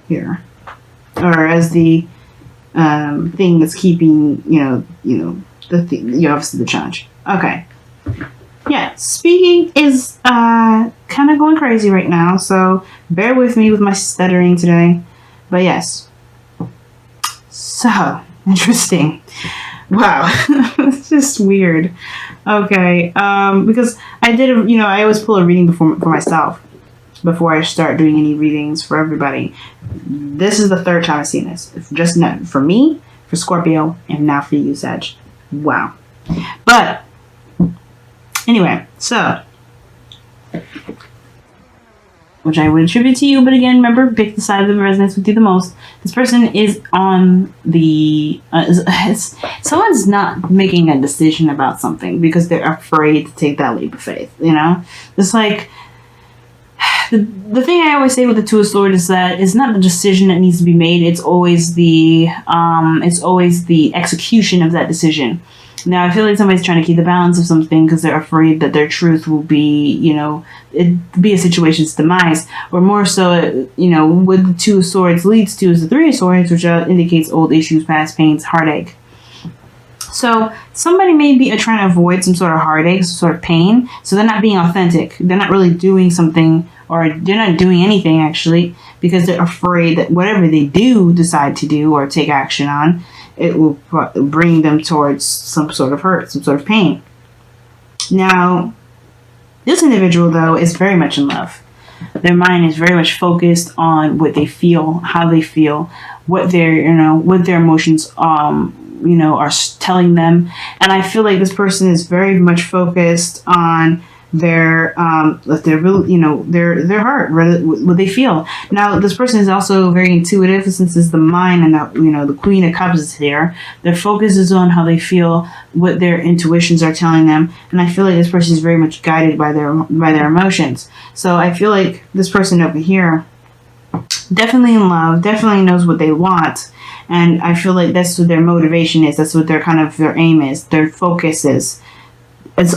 here, or as the thing that's keeping, obviously the challenge. Okay. Yeah, speaking is kind of going crazy right now, so bear with me with my stuttering today. But yes. So, interesting. Wow. It's just weird. Okay. Because I did, I always pull a reading for myself before I start doing any readings for everybody. This is the third time I've seen this. Just not for me, for Scorpio, and now for you, Sag. Wow. But anyway, so, which I would attribute to you, but again, remember, pick the side that resonates with you the most. This person is on the, someone's not making a decision about something because they're afraid to take that leap of faith, It's like, the thing I always say with the Two of Swords is that it's not the decision that needs to be made, it's always the execution of that decision. Now, I feel like somebody's trying to keep the balance of something because they're afraid that their truth will be, it be a situation's demise. Or more so, what the Two of Swords leads to is the Three of Swords, which indicates old issues, past pains, heartache. So somebody may be trying to avoid some sort of heartache, some sort of pain. So they're not being authentic. They're not really doing something, or they're not doing anything, actually, because they're afraid that whatever they do decide to do or take action on, it will bring them towards some sort of hurt, some sort of pain. Now, this individual, though, is very much in love. Their mind is very much focused on what they feel, how they feel, what their emotions, are telling them. And I feel like this person is very much focused on their heart, what they feel. Now, this person is also very intuitive, since it's the mind and the Queen of Cups is here. Their focus is on how they feel, what their intuitions are telling them, and I feel like this person is very much guided by their emotions. So I feel like this person over here, definitely in love, definitely knows what they want, and I feel like that's what their motivation is. That's what their aim is. Their focus is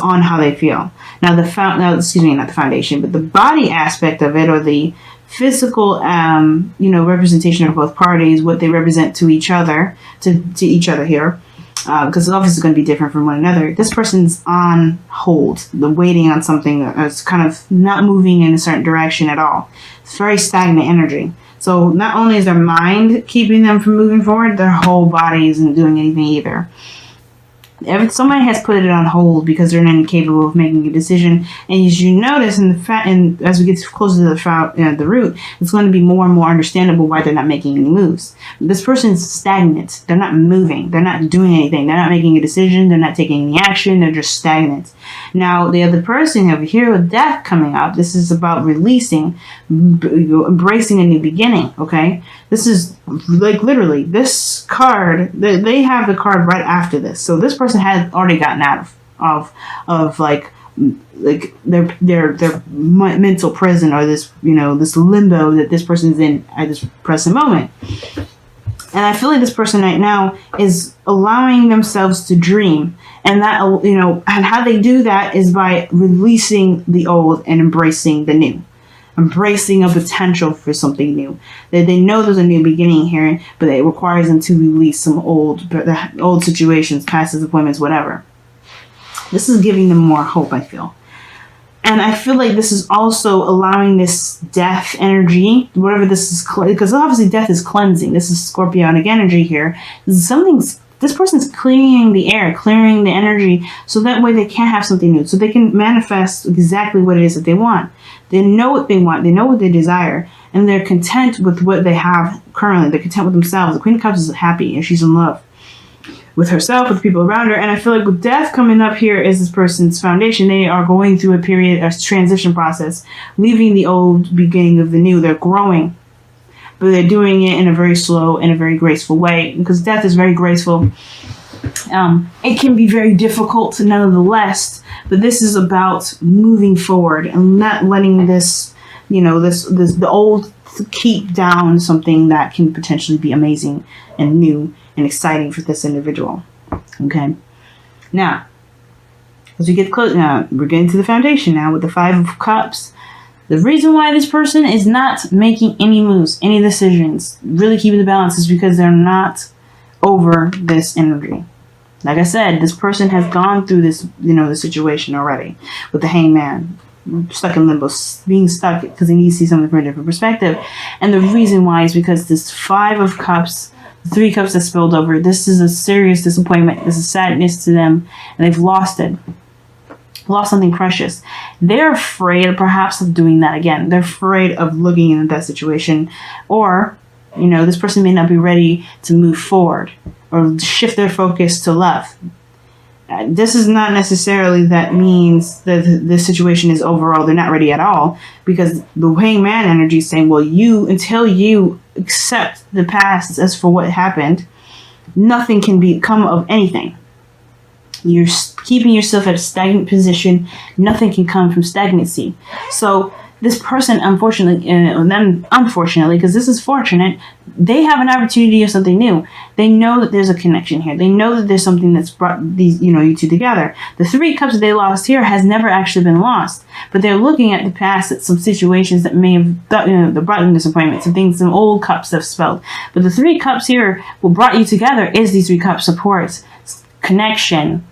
on how they feel. Now, not the foundation, but the body aspect of it, or the physical, representation of both parties, what they represent to each other, to each other here, because the office is going to be different from one another. This person's on hold, waiting on something that's kind of not moving in a certain direction at all. It's very stagnant energy. So not only is their mind keeping them from moving forward, their whole body isn't doing anything either. Somebody has put it on hold because they're incapable of making a decision. And as you notice, as we get closer to the root, it's going to be more and more understandable why they're not making any moves. This person's stagnant. They're not moving. They're not doing anything. They're not making a decision. They're not taking any action. They're just stagnant. Now, the other person over here with death coming up, this is about releasing, embracing a new beginning, okay? This is like literally this card, they have the card right after this. So this person has already gotten out of like their mental prison, or this, this limbo that this person's in at this present moment. And I feel like this person right now is allowing themselves to dream. And that, and how they do that is by releasing the old and embracing the new. Embracing a potential for something new. They know there's a new beginning here, but it requires them to release some old situations, past disappointments, whatever. This is giving them more hope, I feel. And I feel like this is also allowing this death energy, whatever this is, because obviously death is cleansing. This is Scorpionic energy here. This person's clearing the air, clearing the energy, so that way they can have something new, so they can manifest exactly what it is that they want. They know what they want, they know what they desire, and they're content with what they have currently. They're content with themselves. The Queen of Cups is happy, and she's in love with herself, with the people around her. And I feel like with death coming up here is this person's foundation. They are going through a transition process, leaving the old, beginning of the new. They're growing, but they're doing it in a very slow and a very graceful way, because death is very graceful. It can be very difficult nonetheless, but this is about moving forward and not letting this, the old keep down something that can potentially be amazing and new and exciting for this individual. Okay. Now, as we get close, now we're getting to the foundation now with the Five of Cups. The reason why this person is not making any moves, any decisions, really keeping the balance, is because they're not over this energy. Like I said, this person has gone through this, the situation already with the Hangman, stuck in limbo, being stuck because they need to see something from a different perspective. And the reason why is because this 5 of Cups, 3 cups that spilled over, this is a serious disappointment. This is sadness to them, and they've lost it. Lost something precious. They're afraid perhaps of doing that again. They're afraid of looking into that situation, or this person may not be ready to move forward or shift their focus to love. This is not necessarily that means that this situation is overall they're not ready at all, because the Hangman energy is saying, well, until you accept the past as for what happened, nothing can become of anything. You're keeping yourself at a stagnant position. Nothing can come from stagnancy. So this person, unfortunately, and then unfortunately, because this is fortunate, they have an opportunity of something new. They know that there's a connection here. They know that there's something that's brought these, you two together. The 3 cups that they lost here has never actually been lost, but they're looking at the past, at some situations that may have, that brought them disappointment, some things, some old cups have spelled. But the 3 cups here, what brought you together is these 3 cups: support, connection,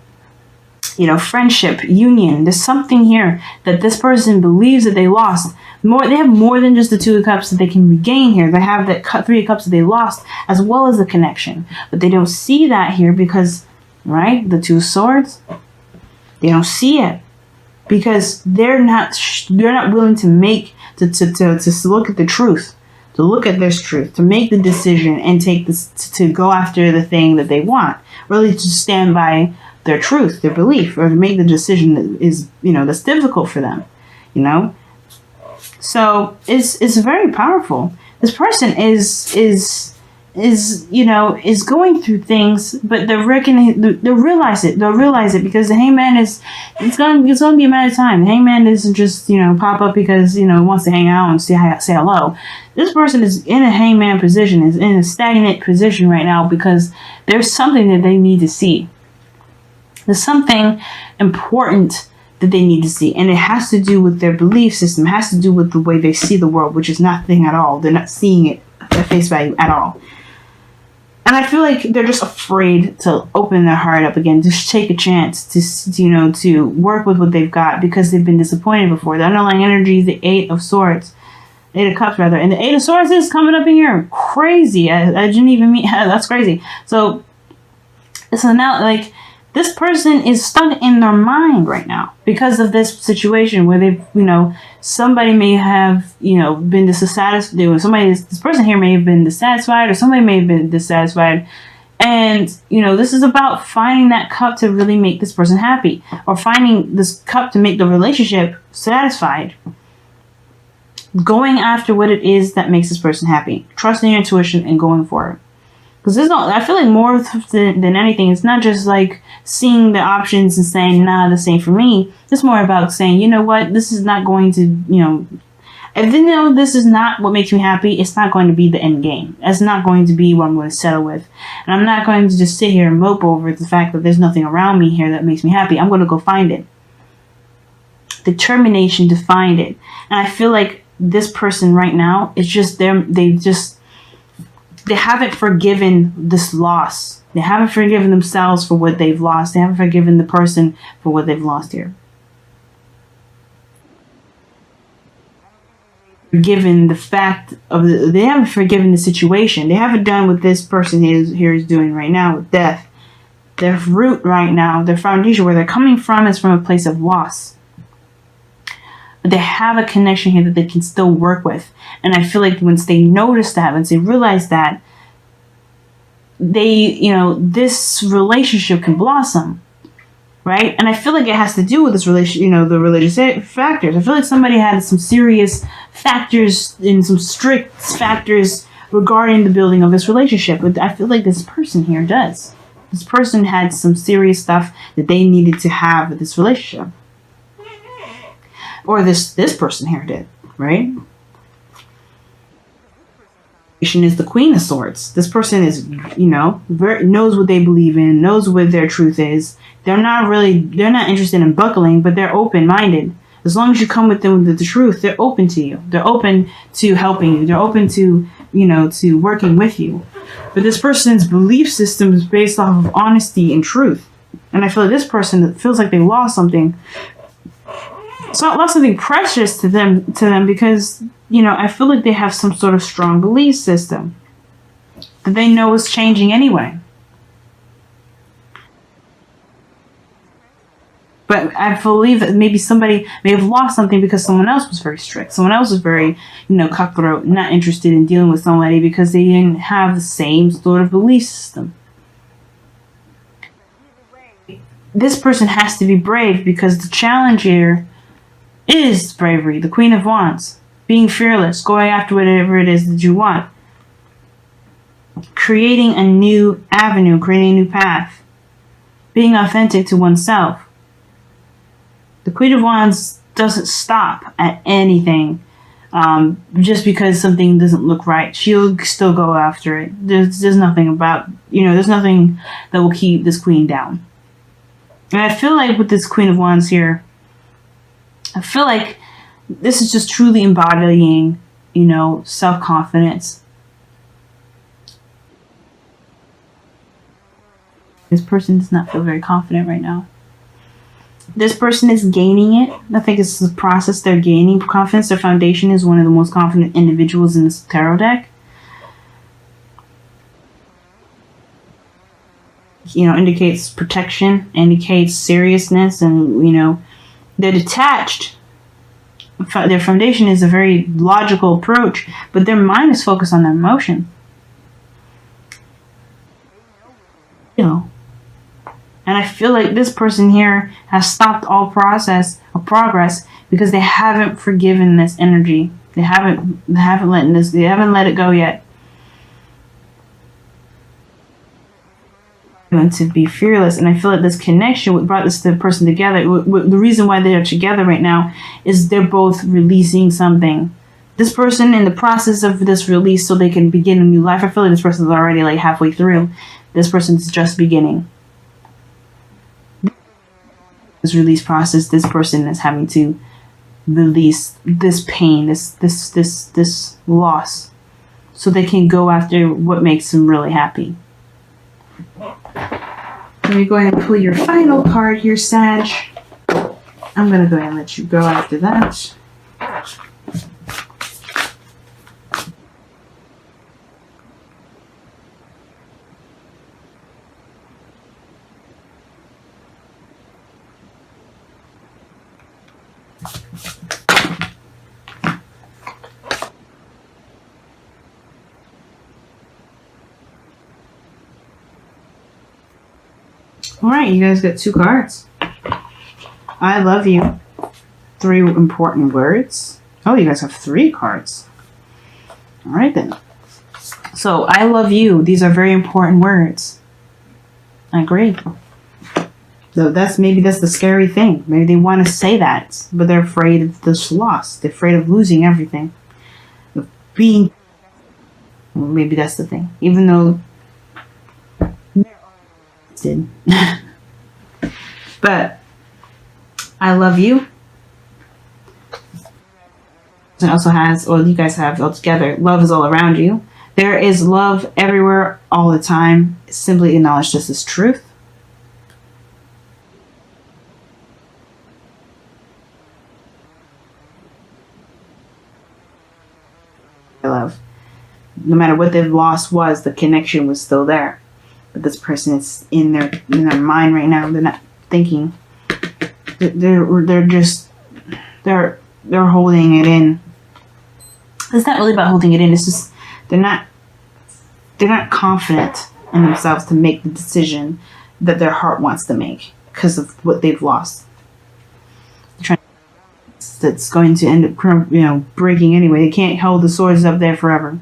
friendship, union. There's something here that this person believes that they lost. They have more than just the 2 of Cups that they can regain here. They have that 3 of Cups that they lost, as well as the connection. But they don't see that here because, right, the 2 of Swords, they don't see it because they're not willing to to look at the truth, to look at this truth, to make the decision and take this, to go after the thing that they want, really to stand by their truth, their belief, or to make the decision that is, that's difficult for them, So it's very powerful. This person is going through things, but they'll realize it. They'll realize it because the Hangman it's going to be a matter of time. The Hangman doesn't just, pop up because, wants to hang out and say hello. This person is in a Hangman position, is in a stagnant position right now because there's something that they need to see. There's something important that they need to see, and it has to do with their belief system. It has to do with the way they see the world, which is nothing at all. They're not seeing it at face value at all. And I feel like they're just afraid to open their heart up again, to take a chance, to work with what they've got because they've been disappointed before. The underlying energy is the 8 of Swords. 8 of Cups, rather. And the 8 of Swords is coming up in here. Crazy. I didn't even mean... That's crazy. So now, this person is stuck in their mind right now because of this situation where they've, somebody may have, been dissatisfied. This person here may have been dissatisfied, or somebody may have been dissatisfied. And, this is about finding that cup to really make this person happy, or finding this cup to make the relationship satisfied. Going after what it is that makes this person happy. Trusting your intuition and going for it. Because I feel like more than anything, it's not just like seeing the options and saying, nah, this ain't for me. It's more about saying, you know what, this is not going to, if this is not what makes me happy, it's not going to be the end game. That's not going to be what I'm going to settle with. And I'm not going to just sit here and mope over the fact that there's nothing around me here that makes me happy. I'm going to go find it. Determination to find it. And I feel like this person right now is just they haven't forgiven this loss. They haven't forgiven themselves for what they've lost. They haven't forgiven the person for what they've lost here. Forgiven the fact of they haven't forgiven the situation. They haven't done what this person here is doing right now with death. Their root right now, their foundation, where they're coming from, is from a place of loss. But they have a connection here that they can still work with. And I feel like once they notice that, once they realize that, this relationship can blossom, right? And I feel like it has to do with this the religious factors. I feel like somebody had some serious factors and some strict factors regarding the building of this relationship. But I feel like this person here does. This person had some serious stuff that they needed to have with this relationship. Or this person here did, right? Is the Queen of Swords. This person is, knows what they believe in, knows what their truth is. They're not interested in buckling, but they're open-minded. As long as you come with them with the truth, they're open to you. They're open to helping you. They're open to, to working with you. But this person's belief system is based off of honesty and truth. And I feel like this person feels like they lost something. It's not lost something precious to them because, I feel like they have some sort of strong belief system that they know is changing anyway. But I believe that maybe somebody may have lost something because someone else was very strict. Someone else was very, cutthroat, not interested in dealing with somebody because they didn't have the same sort of belief system. This person has to be brave because the challenge here is bravery. The Queen of Wands. Being fearless. Going after whatever it is that you want. Creating a new avenue. Creating a new path. Being authentic to oneself. The Queen of Wands doesn't stop at anything just because something doesn't look right. She'll still go after it. There's nothing about, there's nothing that will keep this queen down. And I feel like with this Queen of Wands here, I feel like this is just truly embodying, self-confidence. This person does not feel very confident right now. This person is gaining it. I think it's the process they're gaining confidence. Their foundation is one of the most confident individuals in this tarot deck. Indicates protection, indicates seriousness, and, they're detached. Their foundation is a very logical approach, but their mind is focused on their emotion. And I feel like this person here has stopped all process of progress because they haven't forgiven this energy. They haven't let it go yet. And to be fearless, and I feel like this connection, what brought this person together, the reason why they are together right now is they're both releasing something. This person in the process of this release so they can begin a new life. I feel like this person is already like halfway through. This person's just beginning. This release process, this person is having to release this pain, this loss, so they can go after what makes them really happy. Let me go ahead and pull your final card here, Sag. I'm going to go ahead and let you go after that. Alright, you guys got 2 cards. I love you. 3 important words. Oh, you guys have 3 cards. Alright then. So, I love you. These are very important words. I agree. So maybe that's the scary thing. Maybe they want to say that, but they're afraid of this loss. They're afraid of losing everything. Of being... Well, maybe that's the thing. Even though... did. But I love you. It also has, or you guys have all together, love is all around you. There is love everywhere all the time. Simply acknowledge this as truth. I love. No matter what they've lost was, the connection was still there. But this person is in their mind right now. They're not thinking. They're holding it in. It's not really about holding it in. It's just they're not confident in themselves to make the decision that their heart wants to make because of what they've lost. That's going to end up breaking anyway. They can't hold the swords up there forever.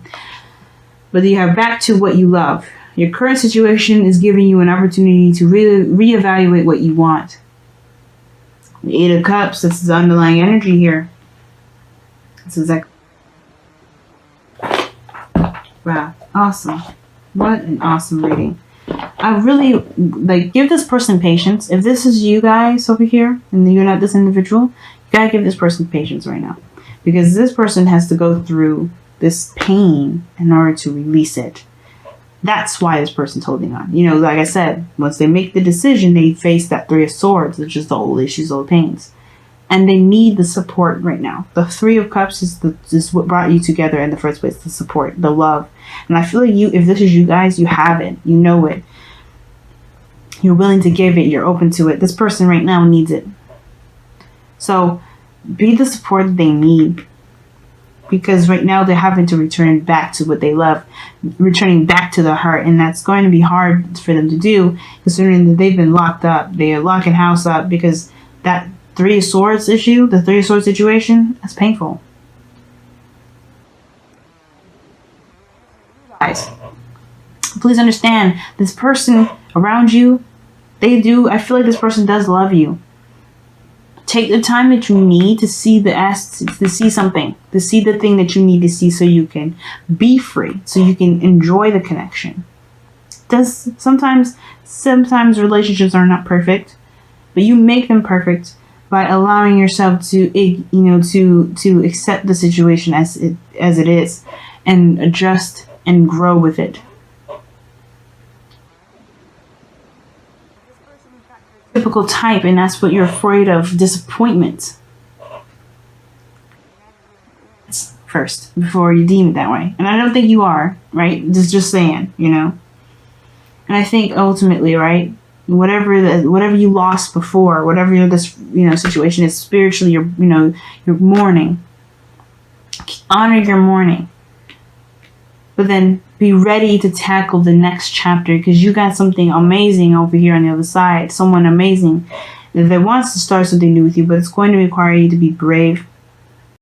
But you have back to what you love. Your current situation is giving you an opportunity to really reevaluate what you want. The 8 of Cups, this is the underlying energy here. This is exactly... Wow, awesome. What an awesome reading. I really, give this person patience. If this is you guys over here, and you're not this individual, Gotta give this person patience right now, because this person has to go through this pain in order to release it. That's why this person's holding on. You know, like I said, once they make the decision, they face that Three of Swords, which is the old issues, old pains. And they need the support right now. The Three of Cups is what brought you together in the first place, the support, the love. And I feel like if this is you guys, you have it. You know it. You're willing to give it. You're open to it. This person right now needs it. So be the support they need. Because right now they're having to return back to what they love, returning back to the heart, and that's going to be hard for them to do, considering that they've been locked up. They are locking house up because that Three of Swords issue, the Three of Swords situation, that's painful. Guys, please understand, this person around you, I feel like this person does love you. Take the time that you need to see to see something, to see the thing that you need to see, so you can be free, so you can enjoy the connection. Sometimes relationships are not perfect, but you make them perfect by allowing yourself to to accept the situation as it is, and adjust and grow with it. Typical type, and that's what you're afraid of, disappointment first before you deem it that way. And I don't think you are, right? Just saying, And I think ultimately, right, whatever you lost before, whatever this situation is, spiritually, you're mourning. Honor your mourning, but then be ready to tackle the next chapter, because you got something amazing over here on the other side. Someone amazing that wants to start something new with you, but it's going to require you to be brave.